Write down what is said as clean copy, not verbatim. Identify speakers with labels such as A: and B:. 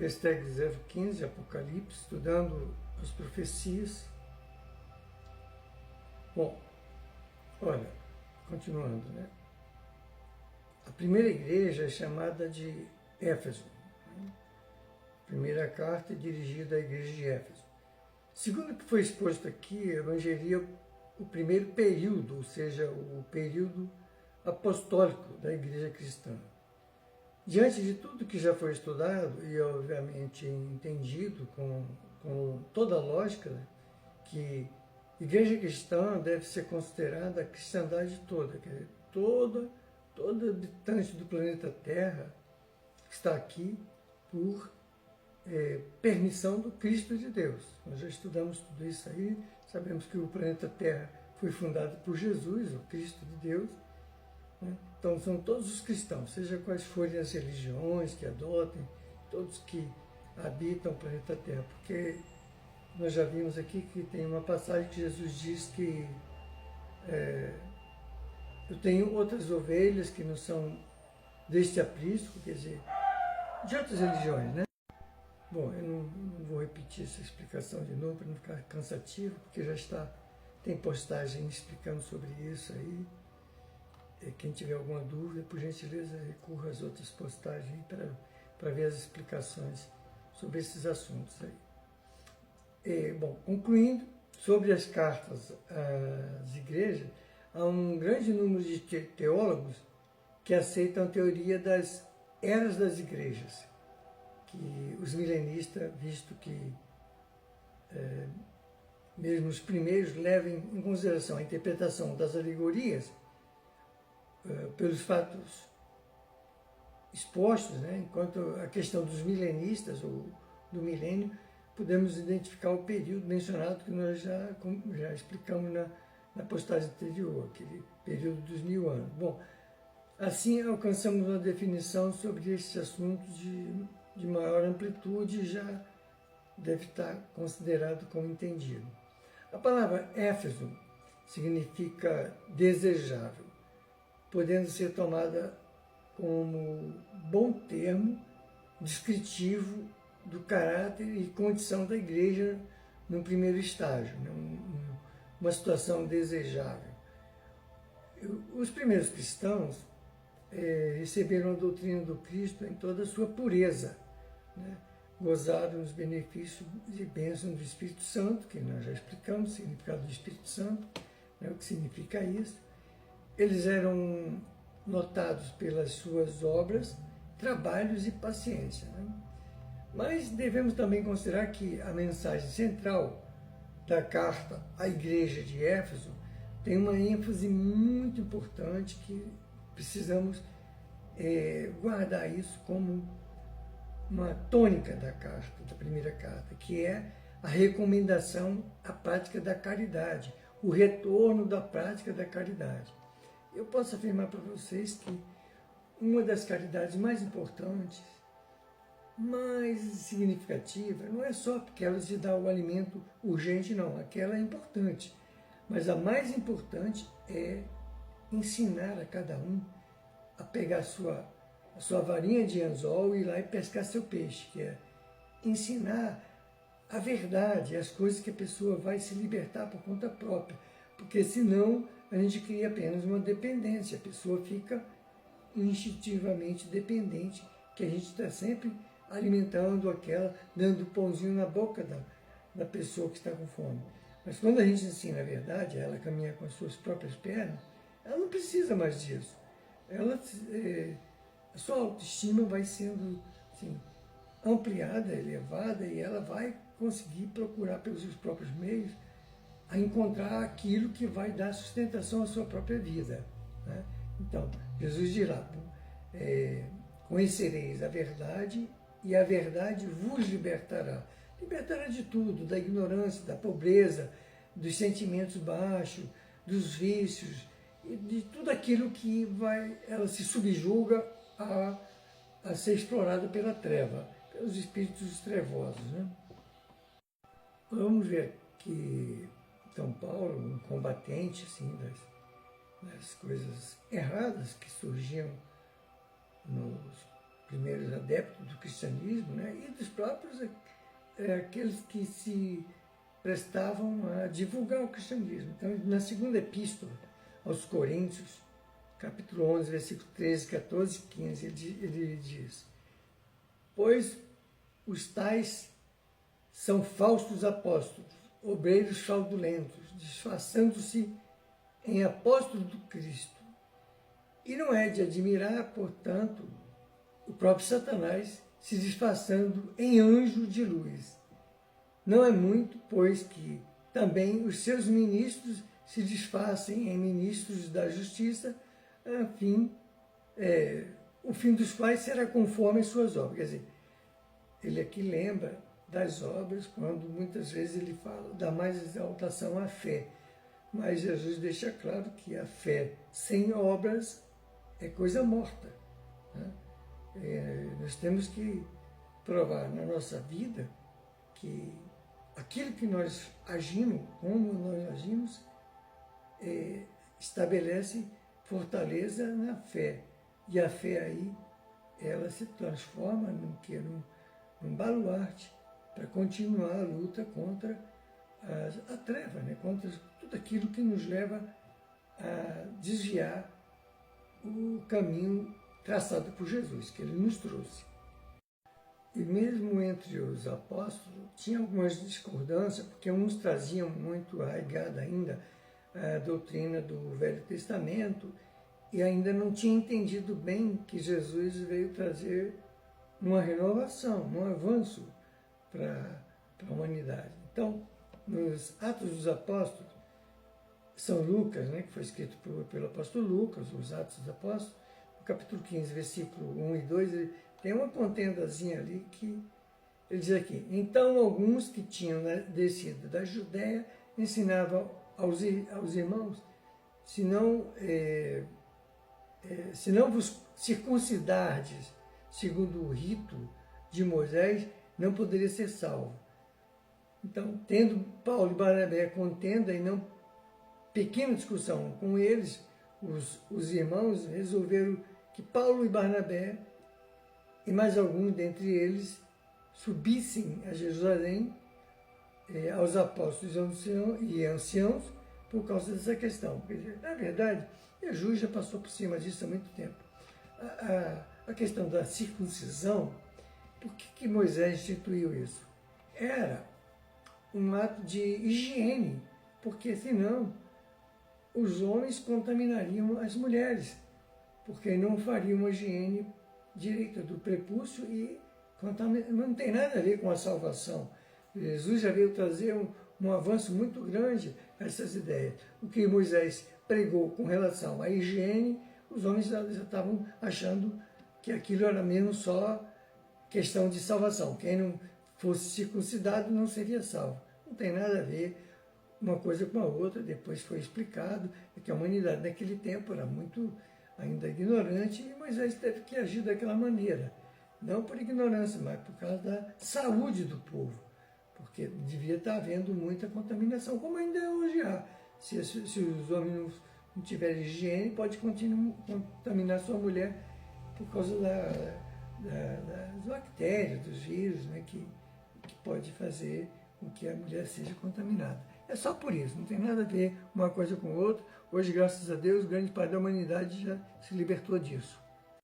A: hashtag 015, Apocalipse, estudando as profecias. Bom, olha, continuando, né? A primeira igreja é chamada de Éfeso. Né? A primeira carta é dirigida à igreja de Éfeso. Segundo o que foi exposto aqui, evangelia o primeiro período, ou seja, o período apostólico da igreja cristã. Diante de tudo que já foi estudado e, obviamente, entendido com toda a lógica, né, que igreja cristã deve ser considerada a cristandade toda, quer dizer, todo habitante do planeta Terra está aqui por permissão do Cristo de Deus. Nós já estudamos tudo isso aí, sabemos que o planeta Terra foi fundado por Jesus, o Cristo de Deus. Né? Então são todos os cristãos, seja quais forem as religiões que adotem, todos que habitam o planeta Terra, porque nós já vimos aqui que tem uma passagem que Jesus diz que eu tenho outras ovelhas que não são deste aprisco, quer dizer, de outras religiões, né? Bom, eu não vou repetir essa explicação de novo para não ficar cansativo, porque tem postagem explicando sobre isso aí. Quem tiver alguma dúvida, por gentileza, recorra às outras postagens para ver as explicações sobre esses assuntos aí. Bom, concluindo, sobre as cartas às igrejas, há um grande número de teólogos que aceitam a teoria das eras das igrejas, que os milenistas, visto que mesmo os primeiros levem em consideração a interpretação das alegorias pelos fatos expostos, né? Enquanto a questão dos milenistas, ou do milênio, podemos identificar o período mencionado que nós já explicamos na postagem anterior, aquele período dos 1000 anos. Bom, assim alcançamos uma definição sobre esses assuntos de maior amplitude e já deve estar considerado como entendido. A palavra Éfeso significa desejável, podendo ser tomada como bom termo descritivo do caráter e condição da igreja no primeiro estágio, né? Uma situação desejável. Os primeiros cristãos receberam a doutrina do Cristo em toda a sua pureza, né? Gozaram os benefícios e bênçãos do Espírito Santo, que nós já explicamos o significado do Espírito Santo, né? O que significa isso. Eles eram notados pelas suas obras, trabalhos e paciência. Né? Mas devemos também considerar que a mensagem central da carta à igreja de Éfeso tem uma ênfase muito importante que precisamos guardar isso como uma tônica da carta, da primeira carta, que é a recomendação à prática da caridade, o retorno da prática da caridade. Eu posso afirmar para vocês que uma das caridades mais importantes, mais significativa, não é só porque ela te dá o alimento urgente, não. Aquela é importante. Mas a mais importante é ensinar a cada um a pegar a sua varinha de anzol e ir lá e pescar seu peixe, que é ensinar a verdade, as coisas que a pessoa vai se libertar por conta própria. Porque senão a gente cria apenas uma dependência, a pessoa fica instintivamente dependente, que a gente está sempre alimentando aquela, dando pãozinho na boca da pessoa que está com fome. Mas quando a gente ensina a verdade, ela caminha com as suas próprias pernas, ela não precisa mais disso. A sua autoestima vai sendo assim, ampliada, elevada, e ela vai conseguir procurar pelos seus próprios meios a encontrar aquilo que vai dar sustentação à sua própria vida. Né? Então, Jesus dirá, conhecereis a verdade e a verdade vos libertará. Libertará de tudo, da ignorância, da pobreza, dos sentimentos baixos, dos vícios, e de tudo aquilo que ela se subjuga a ser explorada pela treva, pelos espíritos trevosos. Né? Vamos ver que São Paulo, um combatente assim, das coisas erradas que surgiam nos primeiros adeptos do cristianismo, né? E dos próprios aqueles que se prestavam a divulgar o cristianismo. Então, na segunda epístola aos Coríntios, capítulo 11, versículo 13, 14 e 15, ele diz: pois os tais são falsos apóstolos, obreiros fraudulentos, disfarçando-se em apóstolos do Cristo. E não é de admirar, portanto, o próprio Satanás se disfarçando em anjo de luz. Não é muito, pois, que também os seus ministros se disfarcem em ministros da justiça, o fim dos quais será conforme as suas obras. Quer dizer, ele aqui lembra das obras, quando muitas vezes ele fala, dá mais exaltação à fé. Mas Jesus deixa claro que a fé sem obras é coisa morta, né? Nós temos que provar na nossa vida que aquilo que nós agimos, como nós agimos, estabelece fortaleza na fé. E a fé aí, ela se transforma num baluarte para continuar a luta contra a treva, né? Contra tudo aquilo que nos leva a desviar o caminho traçado por Jesus, que ele nos trouxe. E mesmo entre os apóstolos, tinha algumas discordâncias, porque uns traziam muito arraigada ainda a doutrina do Velho Testamento e ainda não tinha entendido bem que Jesus veio trazer uma renovação, um avanço para a humanidade. Então, nos Atos dos Apóstolos, São Lucas, né, que foi escrito pelo apóstolo Lucas, os Atos dos Apóstolos, no capítulo 15, versículo 1 e 2, tem uma contendazinha ali que ele diz aqui: então alguns que tinham descido da Judéia ensinavam aos irmãos, se não vos circuncidardes segundo o rito de Moisés, não poderia ser salvo. Então, tendo Paulo e Barnabé contenda e não pequena discussão com eles, os irmãos resolveram que Paulo e Barnabé e mais alguns dentre eles subissem a Jerusalém aos apóstolos e anciãos por causa dessa questão. Na verdade, Jesus já passou por cima disso há muito tempo. A questão da circuncisão, por que Moisés instituiu isso? Era um ato de higiene, porque senão os homens contaminariam as mulheres, porque não fariam uma higiene direita do prepúcio e não tem nada a ver com a salvação. Jesus já veio trazer um avanço muito grande a essas ideias. O que Moisés pregou com relação à higiene, os homens já estavam achando que aquilo era mesmo só questão de salvação. Quem não fosse circuncidado não seria salvo. Não tem nada a ver uma coisa com a outra. Depois foi explicado que a humanidade naquele tempo era muito ainda ignorante e Moisés teve que agir daquela maneira. Não por ignorância, mas por causa da saúde do povo. Porque devia estar havendo muita contaminação, como ainda hoje há. Se os homens não tiverem higiene, pode contaminar sua mulher por causa das bactérias, dos vírus, né, que pode fazer com que a mulher seja contaminada. É só por isso, não tem nada a ver uma coisa com outra. Hoje, graças a Deus, grande parte da humanidade já se libertou disso.